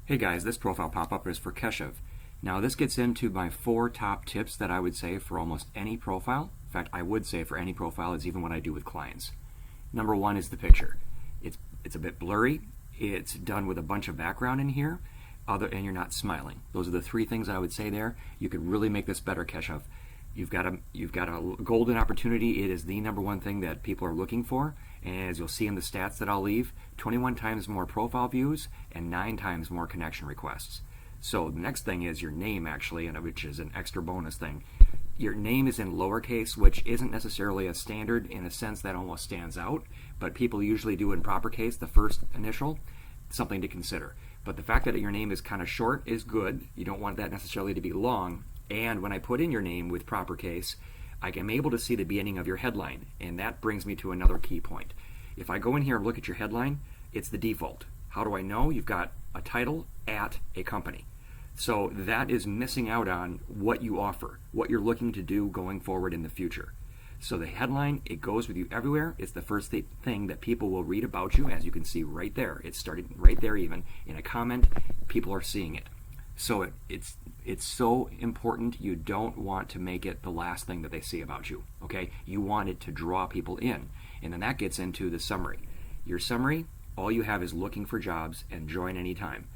Hey guys, this profile pop-up is for Keshav. Now this gets into my 4 top tips that I would say for almost any profile. In fact, I would say for any profile, it's even what I do with clients. Number 1 is the picture. It's a bit blurry. It's done with a bunch of background in here, and you're not smiling. Those are the 3 things I would say there. You could really make this better, Keshav. You've got a golden opportunity. It is the number 1 thing that people are looking for. And as you'll see in the stats that I'll leave, 21 times more profile views and 9 times more connection requests. So the next thing is your name, actually, and which is an extra bonus thing. Your name is in lowercase, which isn't necessarily a standard in a sense that almost stands out, but people usually do in proper case, the first initial, something to consider. But the fact that your name is kind of short is good. You don't want that necessarily to be long. And when I put in your name with proper case, I am able to see the beginning of your headline, and that brings me to another key point. If I go in here and look at your headline, it's the default. How do I know? You've got a title at a company. So that is missing out on what you offer, what you're looking to do going forward in the future. So the headline, it goes with you everywhere. It's the first thing that people will read about you, as you can see right there. It's started right there even. In a comment, people are seeing it. So it's so important. You don't want to make it the last thing that they see about you, okay? You want it to draw people in. And then that gets into the summary. Your summary, all you have is looking for jobs and join anytime.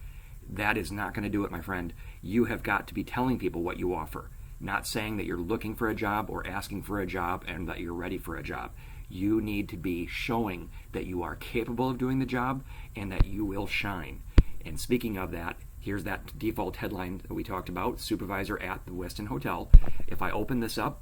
That is not going to do it, my friend. You have got to be telling people what you offer, not saying that you're looking for a job or asking for a job and that you're ready for a job. You need to be showing that you are capable of doing the job and that you will shine. And speaking of that, here's that default headline that we talked about, supervisor at the Westin Hotel. If I open this up,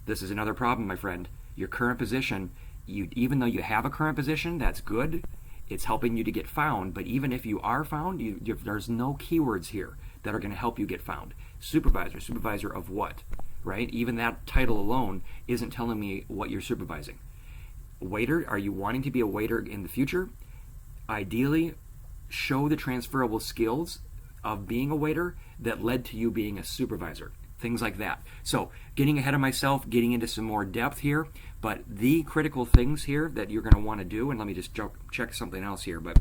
this is another problem, my friend. Your current position, even though you have a current position, that's good. It's helping you to get found, but even if you are found, there's no keywords here that are going to help you get found. Supervisor of what, right? Even that title alone isn't telling me what you're supervising. Waiter, are you wanting to be a waiter in the future? Ideally, show the transferable skills of being a waiter that led to you being a supervisor. Things like that. So getting ahead of myself, getting into some more depth here, but the critical things here that you're going to want to do, and let me just check something else here, but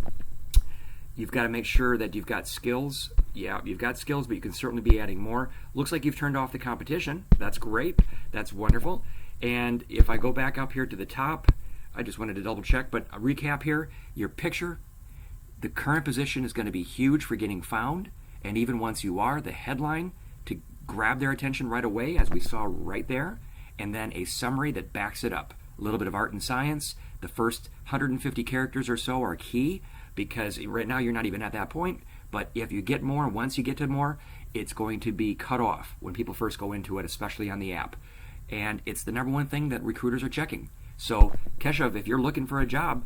you've got to make sure that you've got skills. Yeah, you've got skills, but you can certainly be adding more. Looks like you've turned off the competition. That's great. That's wonderful. And if I go back up here to the top, I just wanted to double check, but a recap here, your picture, the current position is going to be huge for getting found, and even once you are, the headline to grab their attention right away, as we saw right there, and then a summary that backs it up. A little bit of art and science. The first 150 characters or so are key, because right now you're not even at that point, but if you get more, once you get to more, it's going to be cut off when people first go into it, especially on the app. And it's the number 1 thing that recruiters are checking. So, Keshav, if you're looking for a job,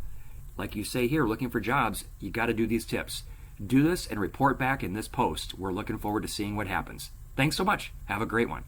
like you say here, looking for jobs, you got to do these tips. Do this and report back in this post. We're looking forward to seeing what happens. Thanks so much. Have a great one.